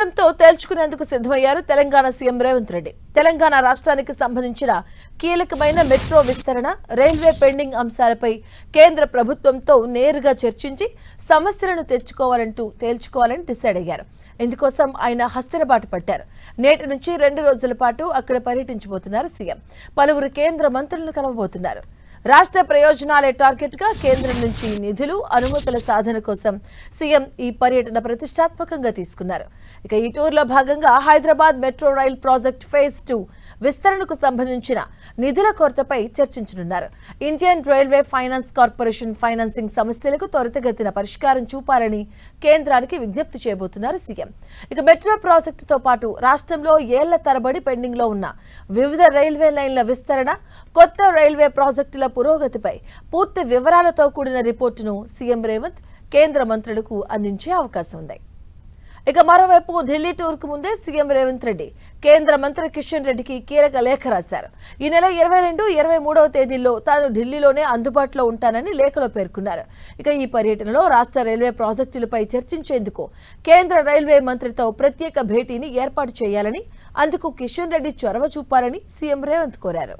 తో తేల్చుకునేందుకు సిద్ధమయ్యారు తెలంగాణ సీఎం రేవంత్ రెడ్డి. తెలంగాణ రాష్ట్రానికి సంబంధించిన కీలకమైన మెట్రో విస్తరణ, రైల్వే పెండింగ్ అంశాలపై కేంద్ర ప్రభుత్వంతో నేరుగా చర్చించి సమస్యలను తేల్చుకోవాలని డిసైడ్ అయ్యారు. ఇందుకోసం ఆయన హస్తినబాటు పట్టారు. నేటి నుంచి 2 రోజుల పాటు అక్కడ పర్యటించబోతున్నారు సీఎం. పలువురు కేంద్ర మంత్రులను కలవబోతున్నారు. రాష్ట్ర ప్రయోజనాలే టార్గెట్ గా కేంద్రం నుంచి నిధులు, అనుమతుల సాధన కోసం సీఎం ఈ పర్యటన ప్రతిష్టాత్మకంగా తీసుకున్నారు. ఇక ఈ టూర్లో భాగంగా Hyderabad metro rail project phase 2 విస్తరణకు సంబంధించిన నిధుల కొరతపై చర్చించనున్నారు. Indian railway finance corporation financing సమస్యలకు త్వరితగతిన పరిష్కారం చూపాలని కేంద్రానికి విజ్ఞప్తి చేయబోతున్నారు సీఎం. ఇక మెట్రో ప్రాజెక్టుతో పాటు రాష్ట్రంలో ఏళ్ల తరబడి పెండింగ్ లో ఉన్న వివిధ రైల్వే లైన్ల విస్తరణ, కొత్త రైల్వే ప్రాజెక్టుల పురోగతిపై పూర్తి వివరాలతో కూడిన రిపోర్టును సీఎం రేవంత్ కేంద్ర మంత్రులకు అందించే అవకాశం ఉంది. ఇక మరోవైపు ఢిల్లీ టూర్కు ముందే సీఎం రేవంత్ రెడ్డి కేంద్ర మంత్రి కిషన్ రెడ్డికి కీలక లేఖ రాశారు. ఈ నెల 22, 23వ తేదీల్లో తాను ఢిల్లీలోనే అందుబాటులో ఉంటానని లేఖలో పేర్కొన్నారు. ఇక ఈ పర్యటనలో రాష్ట్ర రైల్వే ప్రాజెక్టులపై చర్చించేందుకు కేంద్ర రైల్వే మంత్రితో ప్రత్యేక భేటీని ఏర్పాటు చేయాలని, అందుకు కిషన్ రెడ్డి చొరవ చూపాలని సీఎం రేవంత్ కోరారు.